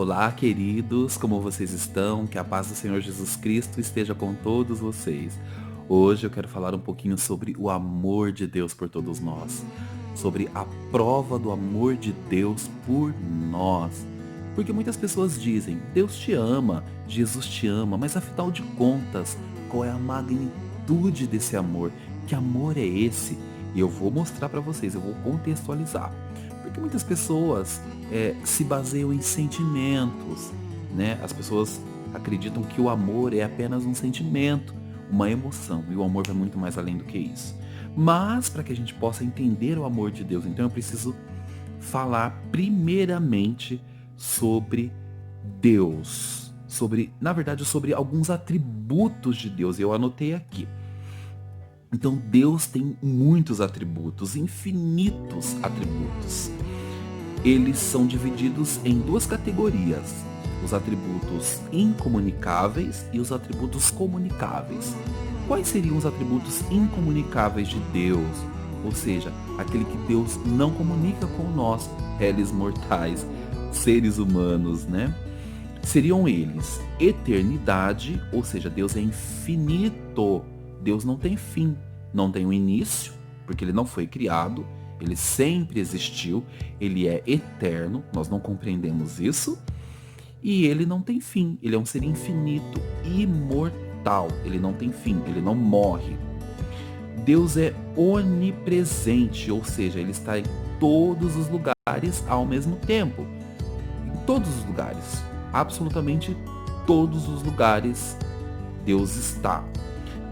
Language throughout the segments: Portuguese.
Olá, queridos, como vocês estão? Que a paz do Senhor Jesus Cristo esteja com todos vocês. Hoje eu quero falar um pouquinho sobre o amor de Deus por todos nós, sobre a prova do amor de Deus por nós. Porque muitas pessoas dizem, Deus te ama, Jesus te ama, mas afinal de contas, qual é a magnitude desse amor? Que amor é esse? E eu vou mostrar para vocês, eu vou contextualizar. Porque muitas pessoas se baseiam em sentimentos, né? As pessoas acreditam que o amor é apenas um sentimento, uma emoção, e o amor vai muito mais além do que isso. Mas para que a gente possa entender o amor de Deus, então eu preciso falar primeiramente sobre Deus, na verdade, sobre alguns atributos de Deus. Eu anotei aqui. Então Deus tem muitos atributos, infinitos atributos. Eles são divididos em duas categorias: os atributos incomunicáveis e os atributos comunicáveis. Quais seriam os atributos incomunicáveis de Deus? Ou seja, aquele que Deus não comunica com nós, réis mortais, seres humanos, né? Seriam eles eternidade, ou seja, Deus é infinito. Deus não tem fim, não tem um início, porque ele não foi criado, ele sempre existiu, ele é eterno, nós não compreendemos isso, e ele não tem fim, ele é um ser infinito, imortal, ele não tem fim, ele não morre. Deus é onipresente, ou seja, ele está em todos os lugares ao mesmo tempo, em todos os lugares, absolutamente todos os lugares Deus está.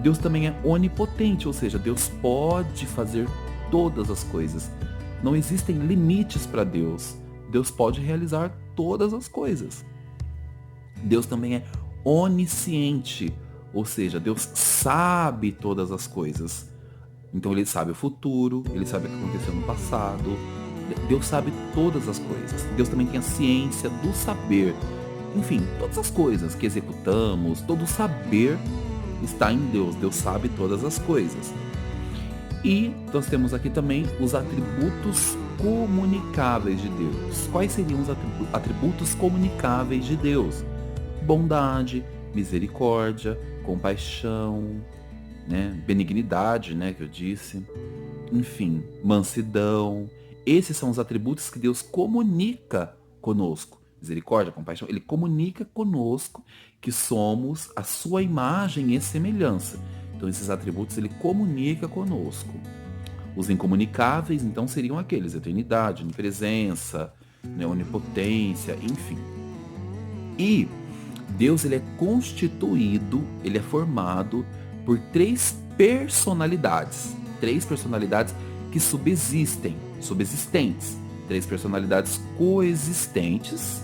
Deus também é onipotente, ou seja, Deus pode fazer todas as coisas. Não existem limites para Deus. Deus pode realizar todas as coisas. Deus também é onisciente, ou seja, Deus sabe todas as coisas. Então ele sabe o futuro, ele sabe o que aconteceu no passado. Deus sabe todas as coisas. Deus também tem a ciência do saber. Enfim, todas as coisas que executamos, todo o saber está em Deus. Deus sabe todas as coisas. E nós temos aqui também os atributos comunicáveis de Deus. Quais seriam os atributos comunicáveis de Deus? Bondade, misericórdia, compaixão, né? Benignidade, né, que eu disse. Enfim, mansidão. Esses são os atributos que Deus comunica conosco. Misericórdia, compaixão, ele comunica conosco que somos a sua imagem e semelhança. Então esses atributos ele comunica conosco. Os incomunicáveis então seriam aqueles: eternidade, onipresença, né, onipotência, enfim. E Deus ele é constituído, ele é formado por três personalidades que subsistentes, três personalidades coexistentes,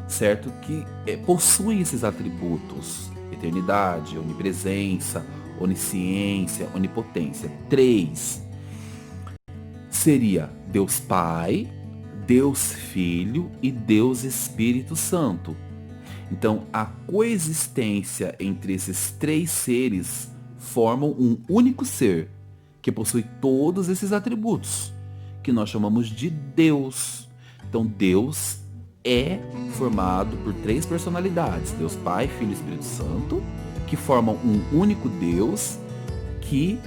certo? Que possuem esses atributos: eternidade, onipresença, onisciência, onipotência. Três seria Deus Pai, Deus Filho e Deus Espírito Santo. Então, a coexistência entre esses três seres formam um único ser que possui todos esses atributos, que nós chamamos de Deus. Então, Deus é formado por três personalidades: Deus Pai, Filho e Espírito Santo, que formam um único Deus que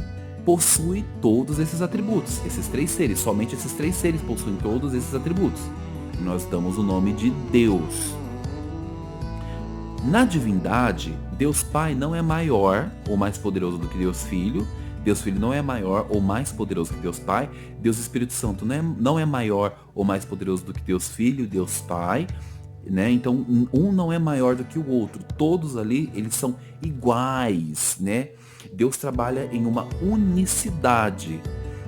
possui todos esses atributos. Esses três seres, somente esses três seres possuem todos esses atributos. E nós damos o nome de Deus. Na divindade, Deus Pai não é maior ou mais poderoso do que Deus Filho. Deus Filho não é maior ou mais poderoso que Deus Pai. Deus Espírito Santo não é maior ou mais poderoso do que Deus Filho e Deus Pai, né? Então um não é maior do que o outro. Todos ali, eles são iguais, né? Deus trabalha em uma unicidade,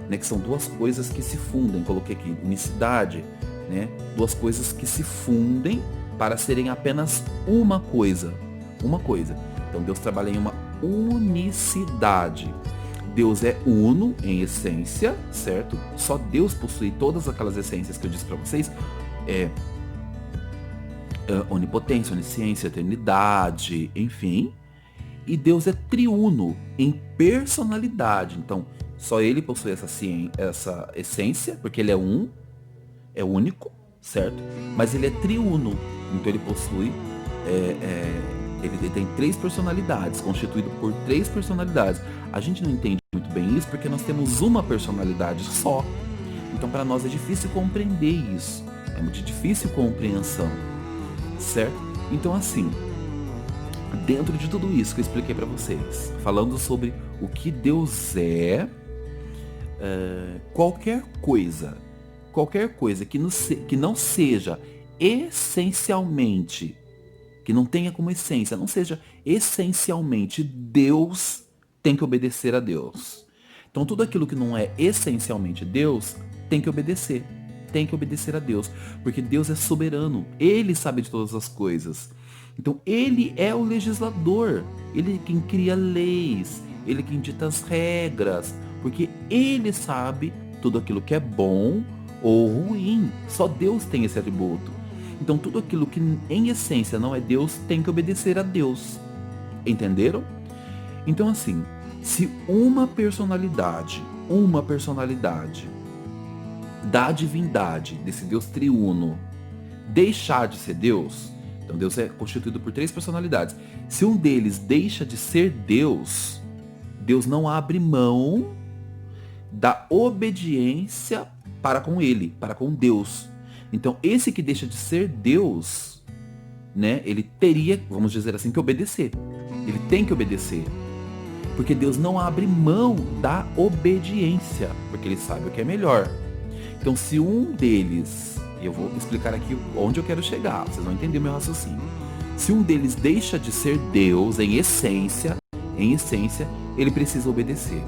né? Que são duas coisas que se fundem. Coloquei aqui, unicidade, né? Duas coisas que se fundem para serem apenas uma coisa. Uma coisa. Então Deus trabalha em uma unicidade. Deus é uno em essência, certo? Só Deus possui todas aquelas essências que eu disse para vocês. Onipotência, onisciência, eternidade, enfim. E Deus é triuno em personalidade. Então, só ele possui essa essência, porque ele é um, é único, certo? Mas ele é triuno, Então ele possui, ele tem 3 personalidades, constituído por 3 personalidades. A gente não entende muito bem isso porque nós temos uma personalidade só. Então para nós é difícil compreender isso, é muito difícil compreensão, certo? Então assim, dentro de tudo isso que eu expliquei para vocês, falando sobre o que Deus é, qualquer coisa que não seja essencialmente, que não tenha como essência, não seja essencialmente Deus, tem que obedecer a Deus. Então tudo aquilo que não é essencialmente Deus, tem que obedecer a Deus, porque Deus é soberano, Ele sabe de todas as coisas. Então Ele é o legislador, Ele é quem cria leis, Ele é quem dita as regras, porque Ele sabe tudo aquilo que é bom ou ruim. Só Deus tem esse atributo. Então tudo aquilo que em essência não é Deus tem que obedecer a Deus. Entenderam? Então assim, se uma personalidade da divindade, desse Deus triuno, deixar de ser Deus, então Deus é constituído por 3 personalidades. Se um deles deixa de ser Deus, Deus não abre mão da obediência para com ele, para com Deus. Então esse que deixa de ser Deus, né, ele teria, vamos dizer assim, que obedecer. Ele tem que obedecer. Porque Deus não abre mão da obediência, porque ele sabe o que é melhor. Então se um deles, eu vou explicar aqui onde eu quero chegar, vocês vão entender meu raciocínio. Se um deles deixa de ser Deus em essência, ele precisa obedecer.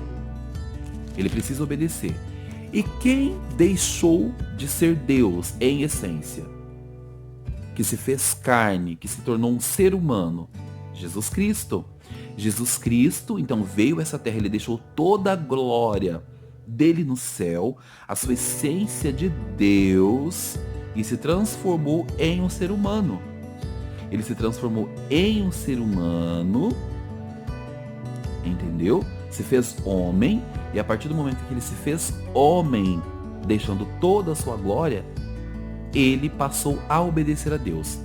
Ele precisa obedecer. E quem deixou de ser Deus em essência? Que se fez carne, que se tornou um ser humano? Jesus Cristo. Jesus Cristo, então, veio a essa terra, ele deixou toda a glória dele no céu, a sua essência de Deus, e se transformou em um ser humano. Ele se transformou em um ser humano, entendeu? Se fez homem, e a partir do momento que ele se fez homem, deixando toda a sua glória, ele passou a obedecer a Deus.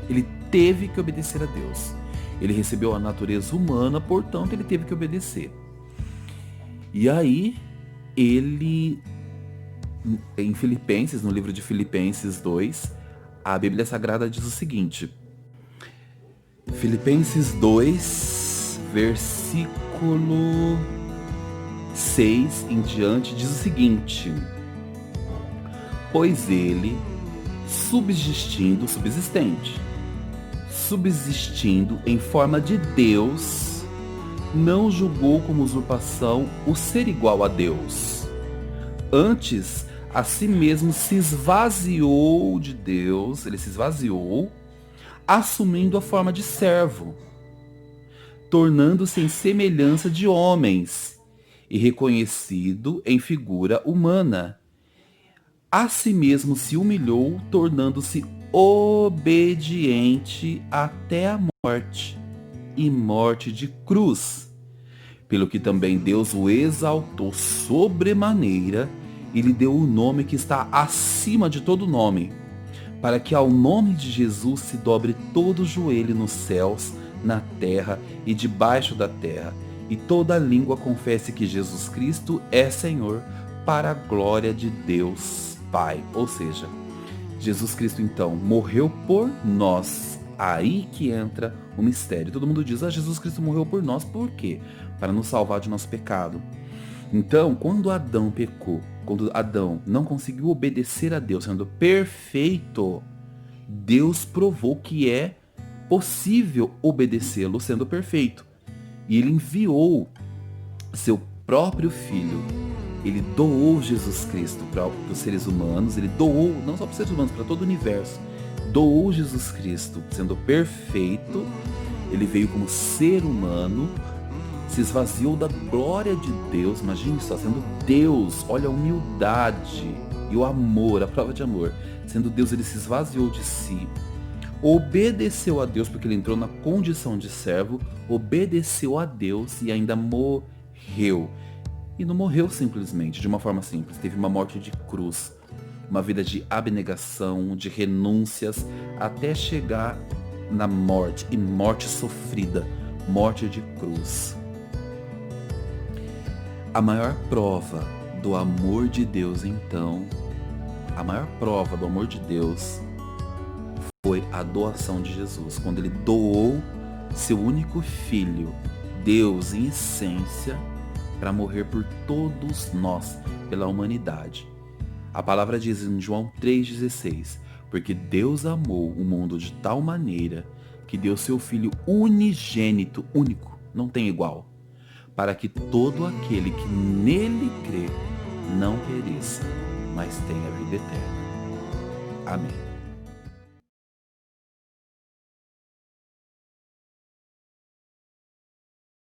Ele teve que obedecer a Deus. Ele recebeu a natureza humana, portanto ele teve que obedecer. E aí, ele, em Filipenses, no livro de Filipenses 2, a Bíblia Sagrada diz o seguinte. Filipenses 2, versículo 6 em diante, diz o seguinte: pois ele, subsistindo em forma de Deus, não julgou como usurpação o ser igual a Deus. Antes, a si mesmo se esvaziou de Deus, ele se esvaziou, assumindo a forma de servo, tornando-se em semelhança de homens e reconhecido em figura humana. A si mesmo se humilhou, tornando-se obediente até a morte, e morte de cruz. Pelo que também Deus o exaltou sobremaneira e lhe deu o nome que está acima de todo nome, para que ao nome de Jesus se dobre todo o joelho nos céus, na terra e debaixo da terra, e toda língua confesse que Jesus Cristo é Senhor, para a glória de Deus Pai. Ou seja, Jesus Cristo então morreu por nós. Aí que entra o mistério. Todo mundo diz, Jesus Cristo morreu por nós. Por quê? Para nos salvar de nosso pecado. Então, quando Adão pecou, quando Adão não conseguiu obedecer a Deus, sendo perfeito, Deus provou que é possível obedecê-lo sendo perfeito. E ele enviou seu próprio filho. Ele doou Jesus Cristo para os seres humanos. Ele doou, não só para os seres humanos, para todo o universo. Doou Jesus Cristo, sendo perfeito. Ele veio como ser humano, se esvaziou da glória de Deus. Imagine só, sendo Deus, olha a humildade e o amor, a prova de amor. Sendo Deus, ele se esvaziou de si, obedeceu a Deus, porque ele entrou na condição de servo, obedeceu a Deus e ainda morreu. E não morreu simplesmente, de uma forma simples, teve uma morte de cruz. uma vida de abnegação, de renúncias, até chegar na morte, e morte sofrida, morte de cruz. A maior prova do amor de Deus, então, a maior prova do amor de Deus foi a doação de Jesus, quando ele doou seu único filho, Deus em essência, para morrer por todos nós, pela humanidade. A palavra diz em João 3,16, porque Deus amou o mundo de tal maneira que deu seu Filho unigênito, único, não tem igual, para que todo aquele que nele crê não pereça, mas tenha vida eterna. Amém.